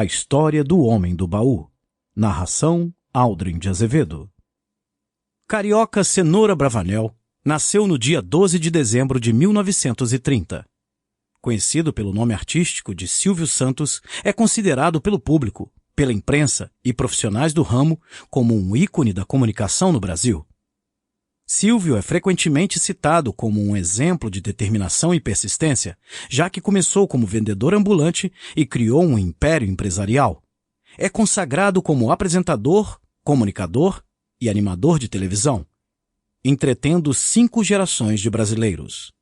A história do homem do baú. Narração Aldrin de Azevedo. Carioca Cenoura Bravanel nasceu no dia 12 de dezembro de 1930. Conhecido pelo nome artístico de Silvio Santos, é considerado pelo público, pela imprensa e profissionais do ramo como um ícone da comunicação no Brasil. Silvio é frequentemente citado como um exemplo de determinação e persistência, já que começou como vendedor ambulante e criou um império empresarial. É consagrado como apresentador, comunicador e animador de televisão, entretendo 5 gerações de brasileiros.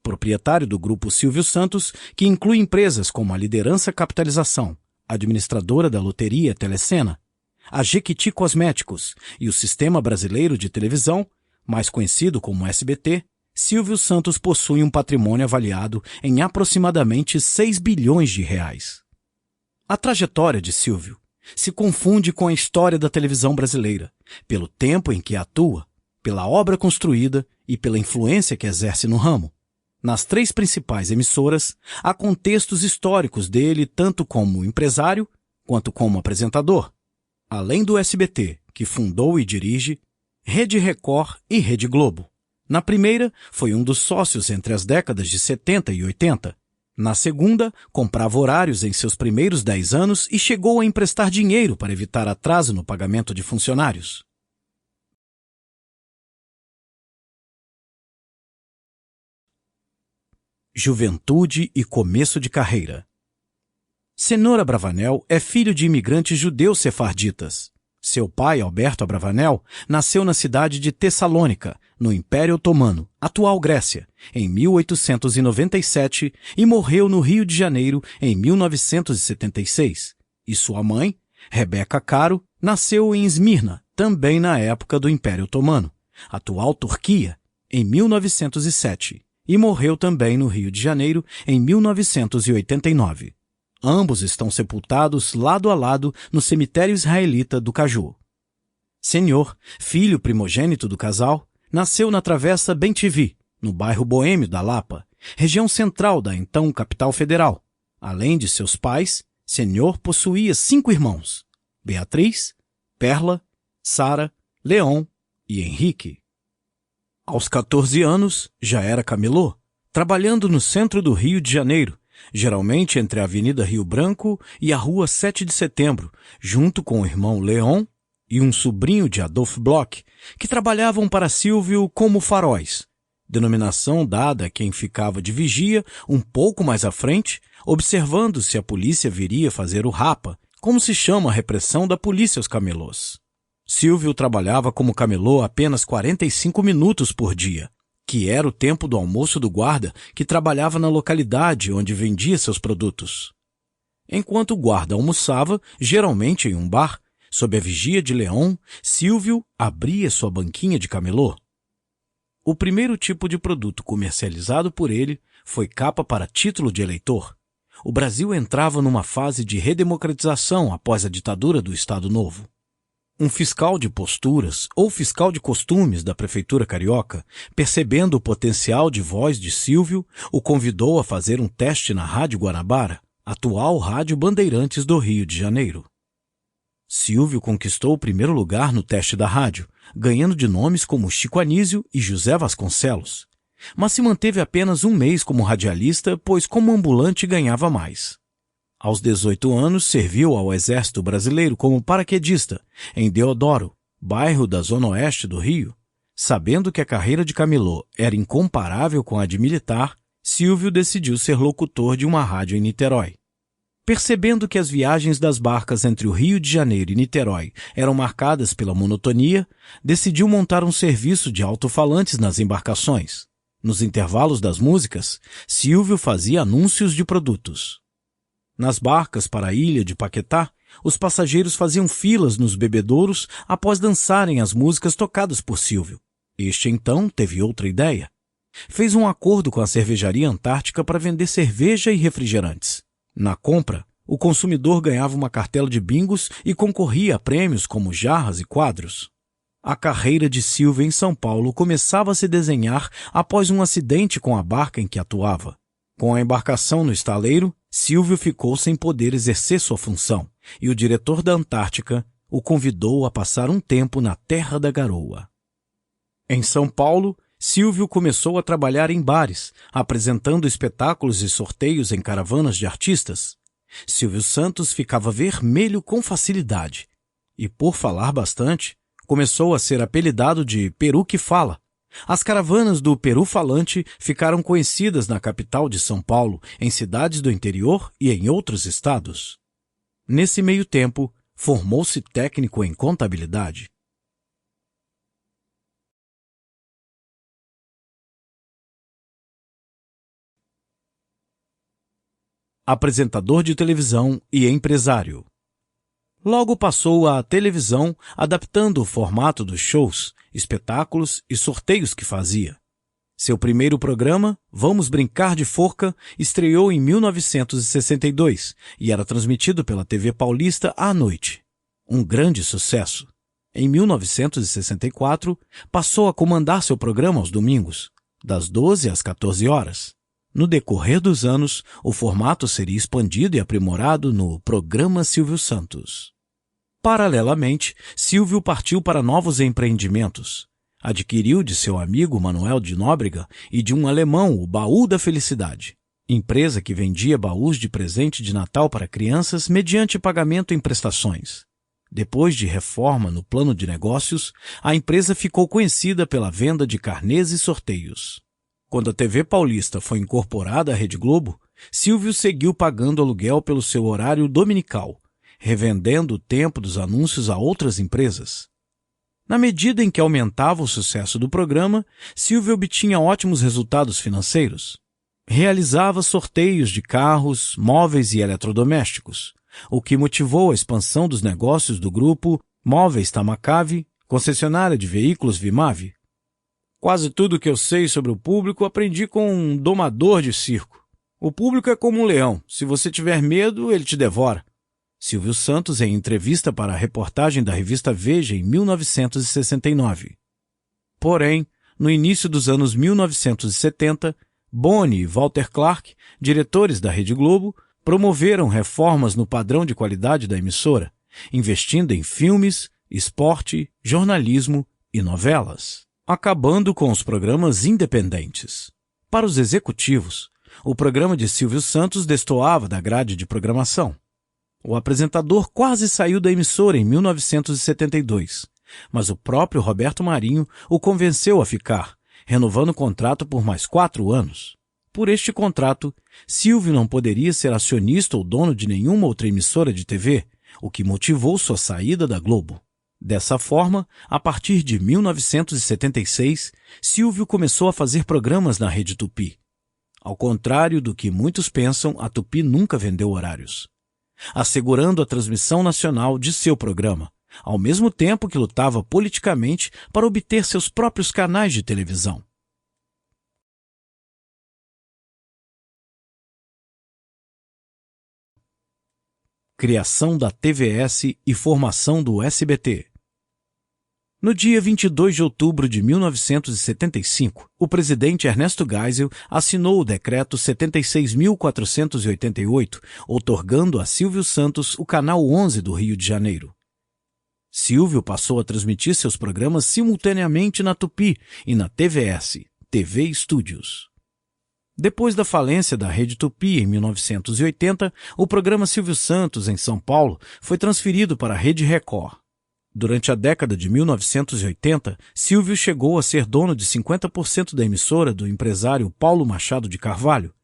Proprietário do Grupo Silvio Santos, que inclui empresas como a Liderança Capitalização, administradora da loteria Telecena, a Jequiti Cosméticos e o Sistema Brasileiro de Televisão, mais conhecido como SBT, Silvio Santos possui um patrimônio avaliado em aproximadamente 6 bilhões de reais. A trajetória de Silvio se confunde com a história da televisão brasileira, pelo tempo em que atua, pela obra construída e pela influência que exerce no ramo. Nas 3 principais emissoras, há contextos históricos dele tanto como empresário quanto como apresentador. Além do SBT, que fundou e dirige, Rede Record e Rede Globo. Na primeira, foi um dos sócios entre as décadas de 70 e 80. Na segunda, comprava horários em seus primeiros 10 anos e chegou a emprestar dinheiro para evitar atraso no pagamento de funcionários. Juventude e começo de carreira. Cenoura Bravanel é filho de imigrantes judeus sefarditas. Seu pai, Alberto Abravanel, nasceu na cidade de Tessalônica, no Império Otomano, atual Grécia, em 1897 e morreu no Rio de Janeiro em 1976. E sua mãe, Rebeca Caro, nasceu em Esmirna, também na época do Império Otomano, atual Turquia, em 1907, e morreu também no Rio de Janeiro em 1989. Ambos estão sepultados lado a lado no cemitério israelita do Caju. Senhor, filho primogênito do casal, nasceu na Travessa Bem-TV, no bairro Boêmio da Lapa, região central da então capital federal. Além de seus pais, Senhor possuía 5 irmãos: Beatriz, Perla, Sara, Leon e Henrique. Aos 14 anos, já era camelô, trabalhando no centro do Rio de Janeiro, geralmente entre a Avenida Rio Branco e a Rua 7 de Setembro, junto com o irmão Leon e um sobrinho de Adolf Bloch, que trabalhavam para Silvio como faróis, denominação dada a quem ficava de vigia um pouco mais à frente, observando se a polícia viria fazer o rapa, como se chama a repressão da polícia aos camelôs. Silvio trabalhava como camelô apenas 45 minutos por dia, que era o tempo do almoço do guarda que trabalhava na localidade onde vendia seus produtos. Enquanto o guarda almoçava, geralmente em um bar, sob a vigia de Leon, Silvio abria sua banquinha de camelô. O primeiro tipo de produto comercializado por ele foi capa para título de eleitor. O Brasil entrava numa fase de redemocratização após a ditadura do Estado Novo. Um fiscal de posturas ou fiscal de costumes da Prefeitura Carioca, percebendo o potencial de voz de Silvio, o convidou a fazer um teste na Rádio Guanabara, atual Rádio Bandeirantes do Rio de Janeiro. Silvio conquistou o primeiro lugar no teste da rádio, ganhando de nomes como Chico Anísio e José Vasconcelos, mas se manteve apenas um mês como radialista, pois como ambulante ganhava mais. Aos 18 anos, serviu ao Exército Brasileiro como paraquedista, em Deodoro, bairro da Zona Oeste do Rio. Sabendo que a carreira de camelô era incomparável com a de militar, Silvio decidiu ser locutor de uma rádio em Niterói. Percebendo que as viagens das barcas entre o Rio de Janeiro e Niterói eram marcadas pela monotonia, decidiu montar um serviço de alto-falantes nas embarcações. Nos intervalos das músicas, Silvio fazia anúncios de produtos. Nas barcas para a ilha de Paquetá, os passageiros faziam filas nos bebedouros após dançarem as músicas tocadas por Silvio. Este, então, teve outra ideia. Fez um acordo com a cervejaria Antártica para vender cerveja e refrigerantes. Na compra, o consumidor ganhava uma cartela de bingos e concorria a prêmios como jarras e quadros. A carreira de Silvio em São Paulo começava a se desenhar após um acidente com a barca em que atuava. Com a embarcação no estaleiro, Silvio ficou sem poder exercer sua função e o diretor da Antártica o convidou a passar um tempo na Terra da Garoa. Em São Paulo, Silvio começou a trabalhar em bares, apresentando espetáculos e sorteios em caravanas de artistas. Silvio Santos ficava vermelho com facilidade e, por falar bastante, começou a ser apelidado de Peru que Fala. As caravanas do Peru Falante ficaram conhecidas na capital de São Paulo, em cidades do interior e em outros estados. Nesse meio tempo, formou-se técnico em contabilidade. Apresentador de televisão e empresário. Logo passou à televisão, adaptando o formato dos shows, espetáculos e sorteios que fazia. Seu primeiro programa, Vamos Brincar de Forca, estreou em 1962 e era transmitido pela TV Paulista à noite. Um grande sucesso. Em 1964, passou a comandar seu programa aos domingos, das 12 às 14 horas. No decorrer dos anos, o formato seria expandido e aprimorado no Programa Silvio Santos. Paralelamente, Silvio partiu para novos empreendimentos. Adquiriu de seu amigo Manuel de Nóbrega e de um alemão o Baú da Felicidade, empresa que vendia baús de presente de Natal para crianças mediante pagamento em prestações. Depois de reforma no plano de negócios, a empresa ficou conhecida pela venda de carnês e sorteios. Quando a TV Paulista foi incorporada à Rede Globo, Silvio seguiu pagando aluguel pelo seu horário dominical, revendendo o tempo dos anúncios a outras empresas. Na medida em que aumentava o sucesso do programa, Silvio obtinha ótimos resultados financeiros. Realizava sorteios de carros, móveis e eletrodomésticos, o que motivou a expansão dos negócios do grupo Móveis Tamacave, concessionária de veículos Vimave. Quase tudo que eu sei sobre o público aprendi com um domador de circo. O público é como um leão. Se você tiver medo, ele te devora. Silvio Santos em entrevista para a reportagem da revista Veja em 1969. Porém, no início dos anos 1970, Boni e Walter Clark, diretores da Rede Globo, promoveram reformas no padrão de qualidade da emissora, investindo em filmes, esporte, jornalismo e novelas, acabando com os programas independentes. Para os executivos, o programa de Silvio Santos destoava da grade de programação. O apresentador quase saiu da emissora em 1972, mas o próprio Roberto Marinho o convenceu a ficar, renovando o contrato por mais 4 anos. Por este contrato, Silvio não poderia ser acionista ou dono de nenhuma outra emissora de TV, o que motivou sua saída da Globo. Dessa forma, a partir de 1976, Silvio começou a fazer programas na Rede Tupi. Ao contrário do que muitos pensam, a Tupi nunca vendeu horários, assegurando a transmissão nacional de seu programa, ao mesmo tempo que lutava politicamente para obter seus próprios canais de televisão. Criação da TVS e formação do SBT. No dia 22 de outubro de 1975, o presidente Ernesto Geisel assinou o Decreto 76.488, outorgando a Silvio Santos o Canal 11 do Rio de Janeiro. Silvio passou a transmitir seus programas simultaneamente na Tupi e na TVS, TV Estúdios. Depois da falência da Rede Tupi em 1980, o programa Silvio Santos, em São Paulo, foi transferido para a Rede Record. Durante a década de 1980, Silvio chegou a ser dono de 50% da emissora do empresário Paulo Machado de Carvalho.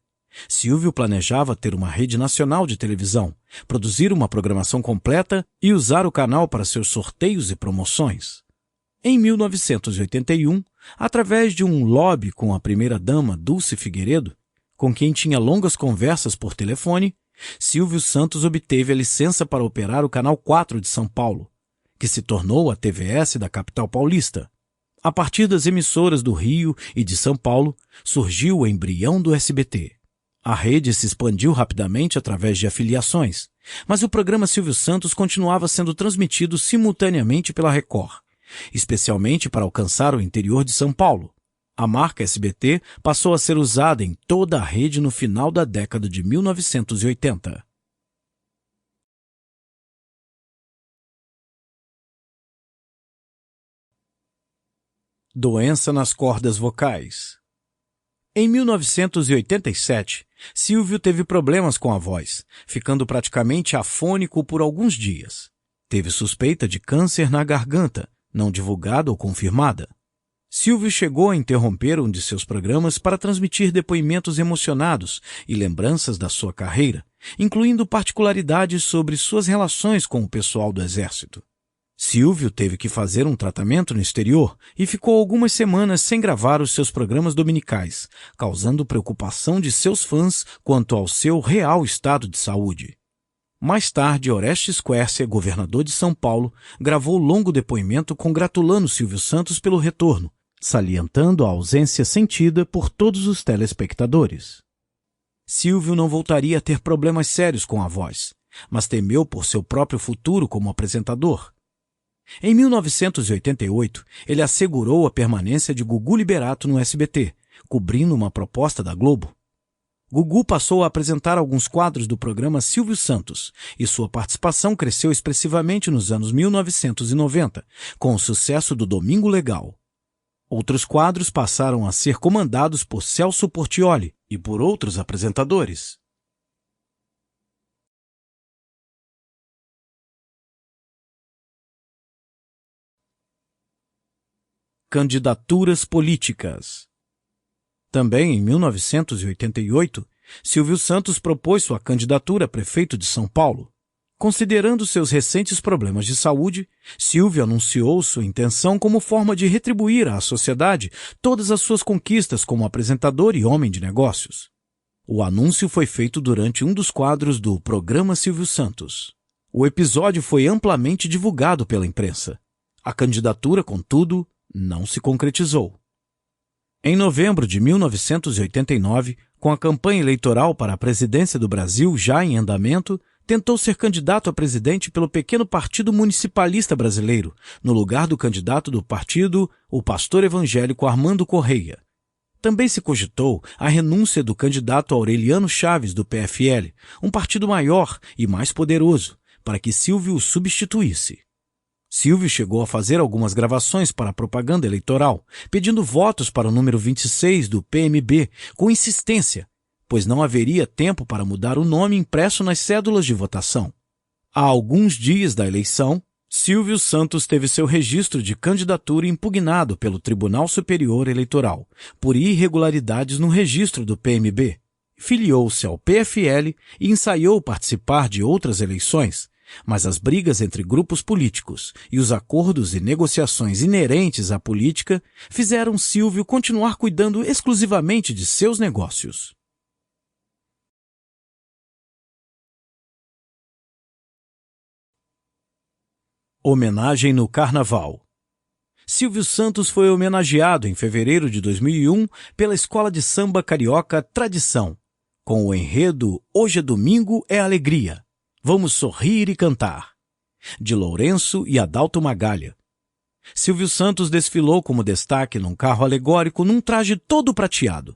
Silvio planejava ter uma rede nacional de televisão, produzir uma programação completa e usar o canal para seus sorteios e promoções. Em 1981, através de um lobby com a primeira-dama Dulce Figueiredo, com quem tinha longas conversas por telefone, Silvio Santos obteve a licença para operar o Canal 4 de São Paulo, que se tornou a TVS da capital paulista. A partir das emissoras do Rio e de São Paulo, surgiu o embrião do SBT. A rede se expandiu rapidamente através de afiliações, mas o programa Silvio Santos continuava sendo transmitido simultaneamente pela Record, especialmente para alcançar o interior de São Paulo. A marca SBT passou a ser usada em toda a rede no final da década de 1980. Doença nas cordas vocais. Em 1987, Silvio teve problemas com a voz, ficando praticamente afônico por alguns dias. Teve suspeita de câncer na garganta, não divulgada ou confirmada. Silvio chegou a interromper um de seus programas para transmitir depoimentos emocionados e lembranças da sua carreira, incluindo particularidades sobre suas relações com o pessoal do Exército. Silvio teve que fazer um tratamento no exterior e ficou algumas semanas sem gravar os seus programas dominicais, causando preocupação de seus fãs quanto ao seu real estado de saúde. Mais tarde, Orestes Quercia, governador de São Paulo, gravou longo depoimento congratulando Silvio Santos pelo retorno, salientando a ausência sentida por todos os telespectadores. Silvio não voltaria a ter problemas sérios com a voz, mas temeu por seu próprio futuro como apresentador. Em 1988, ele assegurou a permanência de Gugu Liberato no SBT, cobrindo uma proposta da Globo. Gugu passou a apresentar alguns quadros do programa Silvio Santos, e sua participação cresceu expressivamente nos anos 1990, com o sucesso do Domingo Legal. Outros quadros passaram a ser comandados por Celso Portiolli e por outros apresentadores. Candidaturas políticas. Também em 1988, Silvio Santos propôs sua candidatura a prefeito de São Paulo. Considerando seus recentes problemas de saúde, Silvio anunciou sua intenção como forma de retribuir à sociedade todas as suas conquistas como apresentador e homem de negócios. O anúncio foi feito durante um dos quadros do programa Silvio Santos. O episódio foi amplamente divulgado pela imprensa. A candidatura, contudo, não se concretizou. Em novembro de 1989, com a campanha eleitoral para a presidência do Brasil já em andamento, tentou ser candidato a presidente pelo pequeno Partido Municipalista Brasileiro, no lugar do candidato do partido, o pastor evangélico Armando Correia. Também se cogitou a renúncia do candidato Aureliano Chaves, do PFL, um partido maior e mais poderoso, para que Silvio o substituísse. Silvio chegou a fazer algumas gravações para a propaganda eleitoral, pedindo votos para o número 26 do PMB, com insistência, pois não haveria tempo para mudar o nome impresso nas cédulas de votação. Há alguns dias da eleição, Silvio Santos teve seu registro de candidatura impugnado pelo Tribunal Superior Eleitoral, por irregularidades no registro do PMB. Filiou-se ao PFL e ensaiou participar de outras eleições, mas as brigas entre grupos políticos e os acordos e negociações inerentes à política fizeram Silvio continuar cuidando exclusivamente de seus negócios. Homenagem no Carnaval. Silvio Santos foi homenageado em fevereiro de 2001 pela Escola de Samba Carioca Tradição, com o enredo Hoje é Domingo é Alegria. Vamos sorrir e cantar, de Lourenço e Adalto Magalha. Silvio Santos desfilou como destaque num carro alegórico num traje todo prateado.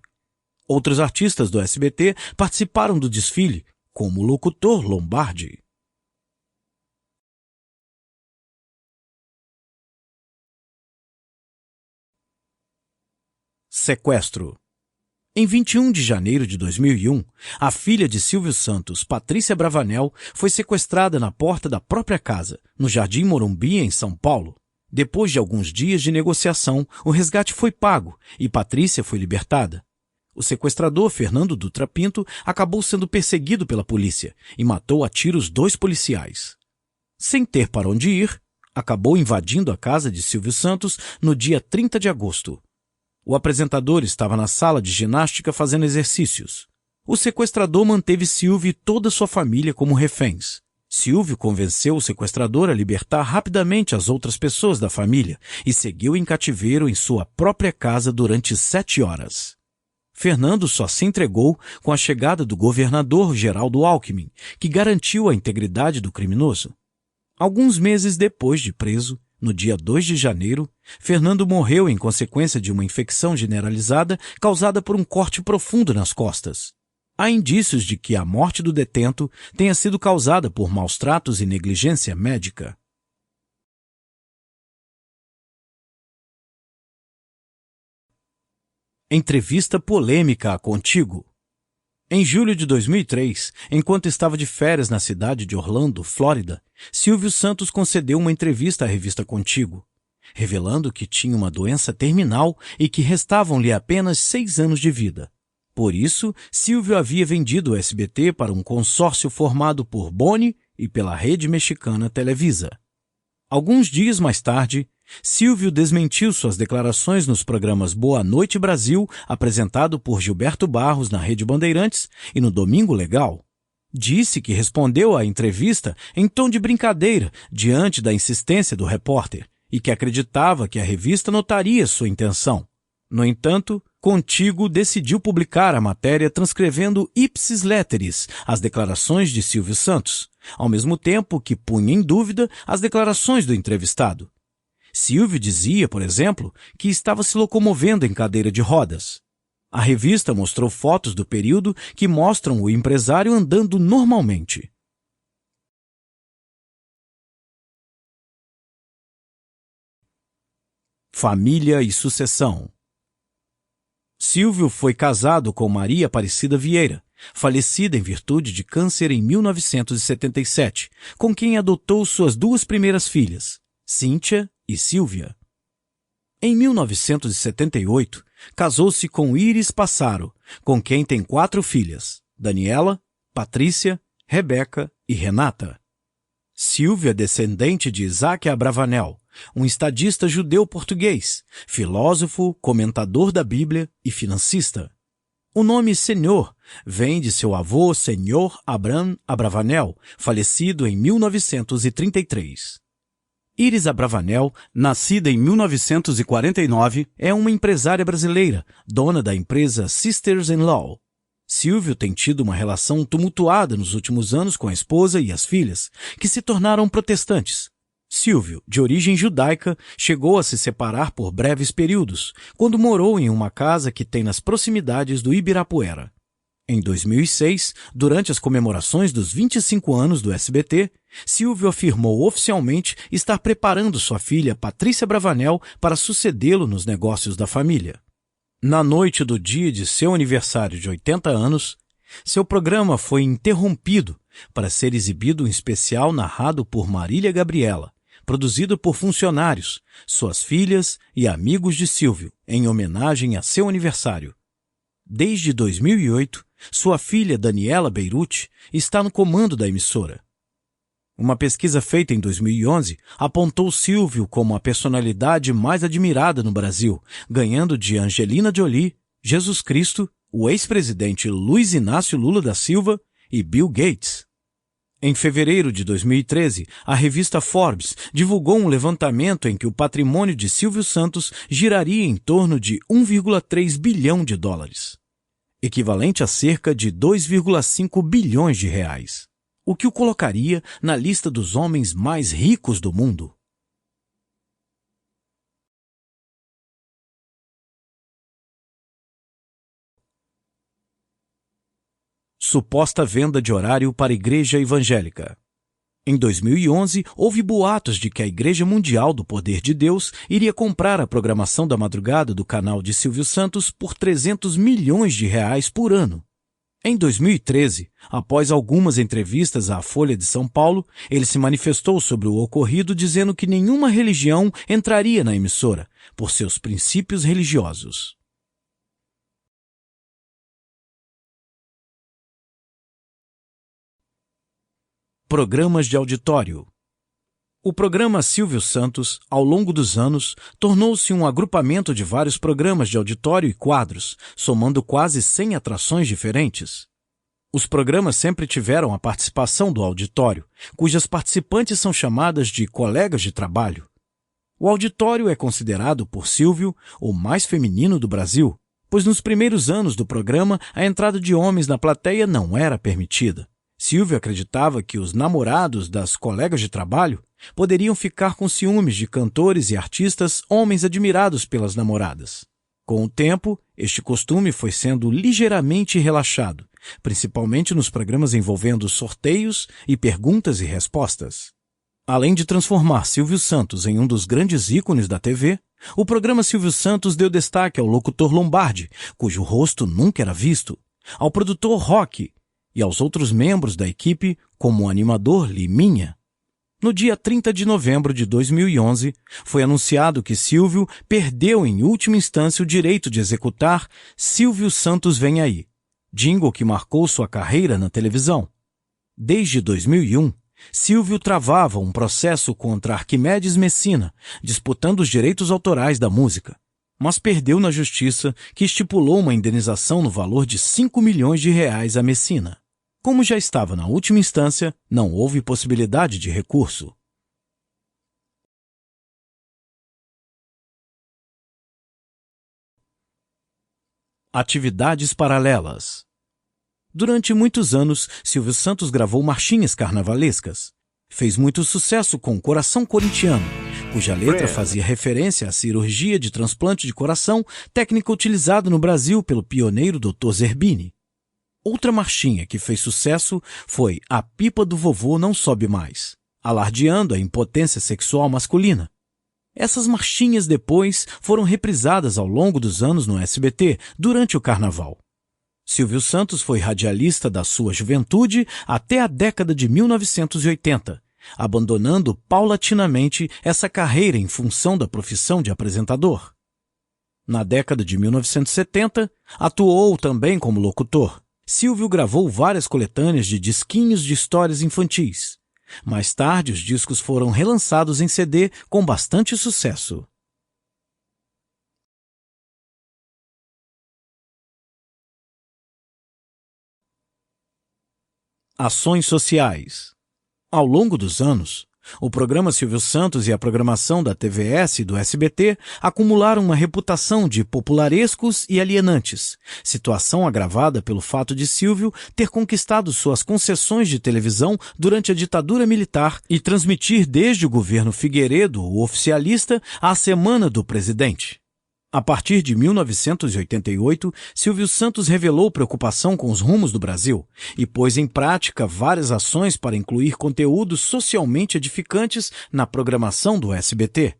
Outros artistas do SBT participaram do desfile, como o locutor Lombardi. Sequestro. Em 21 de janeiro de 2001, a filha de Silvio Santos, Patrícia Bravanel, foi sequestrada na porta da própria casa, no Jardim Morumbi, em São Paulo. Depois de alguns dias de negociação, o resgate foi pago e Patrícia foi libertada. O sequestrador, Fernando Dutra Pinto, acabou sendo perseguido pela polícia e matou a tiros 2 policiais. Sem ter para onde ir, acabou invadindo a casa de Silvio Santos no dia 30 de agosto. O apresentador estava na sala de ginástica fazendo exercícios. O sequestrador manteve Silvio e toda sua família como reféns. Silvio convenceu o sequestrador a libertar rapidamente as outras pessoas da família e seguiu em cativeiro em sua própria casa durante 7 horas. Fernando só se entregou com a chegada do governador Geraldo Alckmin, que garantiu a integridade do criminoso. Alguns meses depois de preso, No dia 2 de janeiro, Fernando morreu em consequência de uma infecção generalizada causada por um corte profundo nas costas. Há indícios de que a morte do detento tenha sido causada por maus-tratos e negligência médica. Entrevista polêmica a Contigo. Em julho de 2003, enquanto estava de férias na cidade de Orlando, Flórida, Silvio Santos concedeu uma entrevista à revista Contigo, revelando que tinha uma doença terminal e que restavam-lhe apenas 6 anos de vida. Por isso, Silvio havia vendido o SBT para um consórcio formado por Boni e pela rede mexicana Televisa. Alguns dias mais tarde, Silvio desmentiu suas declarações nos programas Boa Noite Brasil, apresentado por Gilberto Barros na Rede Bandeirantes, e no Domingo Legal. Disse que respondeu à entrevista em tom de brincadeira diante da insistência do repórter e que acreditava que a revista notaria sua intenção. No entanto, Contigo decidiu publicar a matéria transcrevendo ipsis letteris as declarações de Silvio Santos, ao mesmo tempo que punha em dúvida as declarações do entrevistado. Silvio dizia, por exemplo, que estava se locomovendo em cadeira de rodas. A revista mostrou fotos do período que mostram o empresário andando normalmente. Família e sucessão. Silvio foi casado com Maria Aparecida Vieira, falecida em virtude de câncer em 1977, com quem adotou suas 2 primeiras filhas, Cíntia e Silvia. Em 1978, casou-se com Iris Passaro, com quem tem 4 filhas, Daniela, Patrícia, Rebeca e Renata. Silvia é descendente de Isaac Abravanel, um estadista judeu-português, filósofo, comentador da Bíblia e financista. O nome Senhor vem de seu avô Senhor Abraham Abravanel, falecido em 1933. Iris Abravanel, nascida em 1949, é uma empresária brasileira, dona da empresa Sisters-in-Law. Silvio tem tido uma relação tumultuada nos últimos anos com a esposa e as filhas, que se tornaram protestantes. Silvio, de origem judaica, chegou a se separar por breves períodos, quando morou em uma casa que tem nas proximidades do Ibirapuera. Em 2006, durante as comemorações dos 25 anos do SBT, Silvio afirmou oficialmente estar preparando sua filha Patrícia Bravanel para sucedê-lo nos negócios da família. Na noite do dia de seu aniversário de 80 anos, seu programa foi interrompido para ser exibido um especial narrado por Marília Gabriela, produzido por funcionários, suas filhas e amigos de Silvio, em homenagem a seu aniversário. Desde 2008, sua filha Daniela Beirute está no comando da emissora. Uma pesquisa feita em 2011 apontou Silvio como a personalidade mais admirada no Brasil, ganhando de Angelina Jolie, Jesus Cristo, o ex-presidente Luiz Inácio Lula da Silva e Bill Gates. Em fevereiro de 2013, a revista Forbes divulgou um levantamento em que o patrimônio de Silvio Santos giraria em torno de 1,3 bilhão de dólares, equivalente a cerca de 2,5 bilhões de reais, o que o colocaria na lista dos homens mais ricos do mundo. Suposta venda de horário para a Igreja Evangélica. Em 2011, houve boatos de que a Igreja Mundial do Poder de Deus iria comprar a programação da madrugada do canal de Silvio Santos por 300 milhões de reais por ano. Em 2013, após algumas entrevistas à Folha de São Paulo, ele se manifestou sobre o ocorrido dizendo que nenhuma religião entraria na emissora, por seus princípios religiosos. Programas de auditório. O programa Silvio Santos, ao longo dos anos, tornou-se um agrupamento de vários programas de auditório e quadros, somando quase 100 atrações diferentes. Os programas sempre tiveram a participação do auditório, cujas participantes são chamadas de colegas de trabalho. O auditório é considerado por Silvio o mais feminino do Brasil, pois nos primeiros anos do programa a entrada de homens na plateia não era permitida. Silvio acreditava que os namorados das colegas de trabalho poderiam ficar com ciúmes de cantores e artistas homens admirados pelas namoradas. Com o tempo, este costume foi sendo ligeiramente relaxado, principalmente nos programas envolvendo sorteios e perguntas e respostas. Além de transformar Silvio Santos em um dos grandes ícones da TV, o programa Silvio Santos deu destaque ao locutor Lombardi, cujo rosto nunca era visto, ao produtor Rock e aos outros membros da equipe, como o animador Liminha. No dia 30 de novembro de 2011, foi anunciado que Silvio perdeu em última instância o direito de executar Silvio Santos Vem Aí, jingle que marcou sua carreira na televisão. Desde 2001, Silvio travava um processo contra Arquimedes Messina, disputando os direitos autorais da música, mas perdeu na justiça, que estipulou uma indenização no valor de 5 milhões de reais a Messina. Como já estava na última instância, não houve possibilidade de recurso. Atividades paralelas. Durante muitos anos, Silvio Santos gravou marchinhas carnavalescas. Fez muito sucesso com Coração Corintiano, cuja letra fazia referência à cirurgia de transplante de coração, técnica utilizada no Brasil pelo pioneiro Dr. Zerbini. Outra marchinha que fez sucesso foi A Pipa do Vovô Não Sobe Mais, alardeando a impotência sexual masculina. Essas marchinhas depois foram reprisadas ao longo dos anos no SBT, durante o Carnaval. Silvio Santos foi radialista da sua juventude até a década de 1980, abandonando paulatinamente essa carreira em função da profissão de apresentador. Na década de 1970, atuou também como locutor. Silvio gravou várias coletâneas de disquinhos de histórias infantis. Mais tarde, os discos foram relançados em CD com bastante sucesso. Ações sociais. Ao longo dos anos, o programa Silvio Santos e a programação da TVS e do SBT acumularam uma reputação de popularescos e alienantes, situação agravada pelo fato de Silvio ter conquistado suas concessões de televisão durante a ditadura militar e transmitir desde o governo Figueiredo, o oficialista, à Semana do Presidente. A partir de 1988, Silvio Santos revelou preocupação com os rumos do Brasil e pôs em prática várias ações para incluir conteúdos socialmente edificantes na programação do SBT.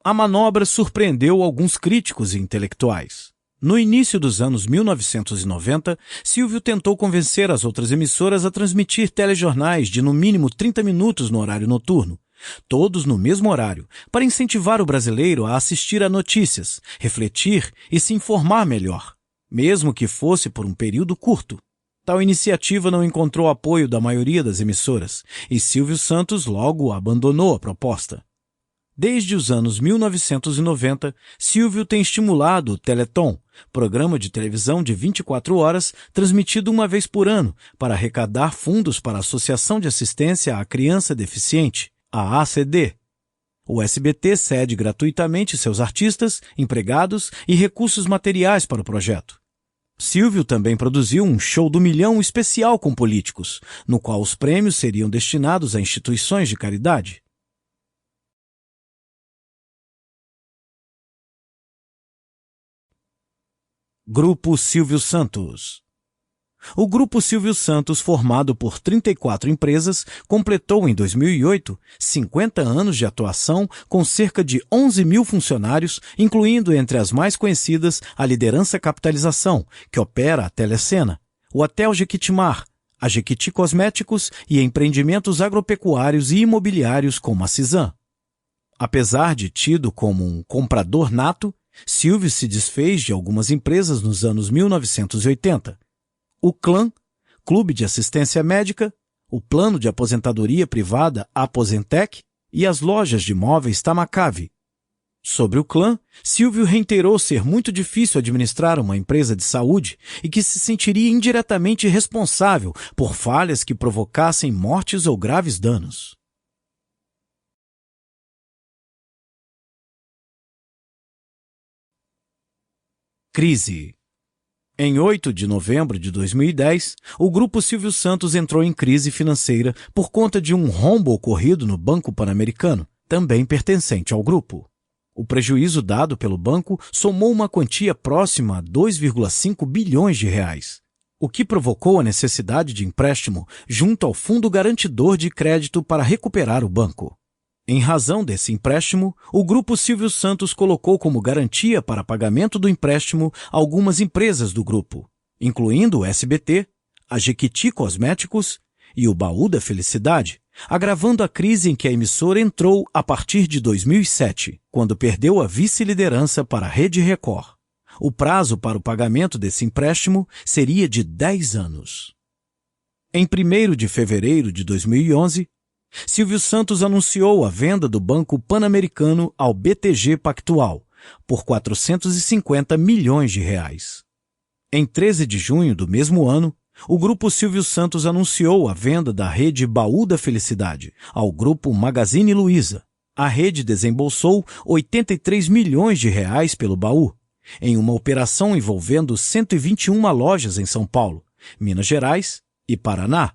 A manobra surpreendeu alguns críticos e intelectuais. No início dos anos 1990, Silvio tentou convencer as outras emissoras a transmitir telejornais de no mínimo 30 minutos no horário noturno, todos no mesmo horário, para incentivar o brasileiro a assistir a notícias, refletir e se informar melhor, mesmo que fosse por um período curto. Tal iniciativa não encontrou apoio da maioria das emissoras, e Silvio Santos logo abandonou a proposta. Desde os anos 1990, Silvio tem estimulado o Teleton, programa de televisão de 24 horas, transmitido uma vez por ano, para arrecadar fundos para a Associação de Assistência à Criança Deficiente, a ACD. O SBT cede gratuitamente seus artistas, empregados e recursos materiais para o projeto. Silvio também produziu um show do milhão especial com políticos, no qual os prêmios seriam destinados a instituições de caridade. Grupo Silvio Santos. O Grupo Silvio Santos, formado por 34 empresas, completou em 2008 50 anos de atuação com cerca de 11 mil funcionários, incluindo entre as mais conhecidas a Liderança Capitalização, que opera a Telecena, o Hotel Jequitimar, a Jequiti Cosméticos e empreendimentos agropecuários e imobiliários como a Cisan. Apesar de tido como um comprador nato, Silvio se desfez de algumas empresas nos anos 1980. O Clã, Clube de Assistência Médica, o Plano de Aposentadoria Privada Aposentec e as lojas de móveis Tamacave. Sobre o Clã, Silvio reiterou ser muito difícil administrar uma empresa de saúde e que se sentiria indiretamente responsável por falhas que provocassem mortes ou graves danos. Crise. Em 8 de novembro de 2010, o Grupo Silvio Santos entrou em crise financeira por conta de um rombo ocorrido no Banco Pan-Americano, também pertencente ao grupo. O prejuízo dado pelo banco somou uma quantia próxima a 2,5 bilhões de reais, o que provocou a necessidade de empréstimo junto ao Fundo Garantidor de Crédito para recuperar o banco. Em razão desse empréstimo, o Grupo Silvio Santos colocou como garantia para pagamento do empréstimo algumas empresas do grupo, incluindo o SBT, a Jequiti Cosméticos e o Baú da Felicidade, agravando a crise em que a emissora entrou a partir de 2007, quando perdeu a vice-liderança para a Rede Record. O prazo para o pagamento desse empréstimo seria de 10 anos. Em 1º de fevereiro de 2011, Silvio Santos anunciou a venda do Banco Pan-Americano ao BTG Pactual por 450 milhões de reais. Em 13 de junho do mesmo ano, o Grupo Silvio Santos anunciou a venda da rede Baú da Felicidade ao Grupo Magazine Luiza. A rede desembolsou 83 milhões de reais pelo Baú, em uma operação envolvendo 121 lojas em São Paulo, Minas Gerais e Paraná,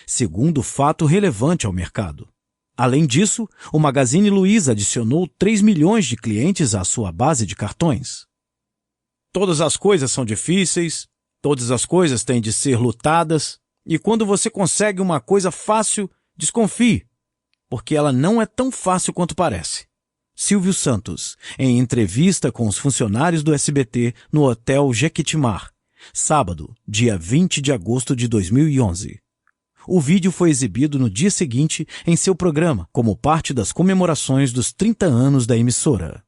segundo fato relevante ao mercado. Além disso, o Magazine Luiza adicionou 3 milhões de clientes à sua base de cartões. Todas as coisas são difíceis, todas as coisas têm de ser lutadas, e quando você consegue uma coisa fácil, desconfie, porque ela não é tão fácil quanto parece. Silvio Santos, em entrevista com os funcionários do SBT no Hotel Jequitimar, sábado, dia 20 de agosto de 2011. O vídeo foi exibido no dia seguinte em seu programa, como parte das comemorações dos 30 anos da emissora.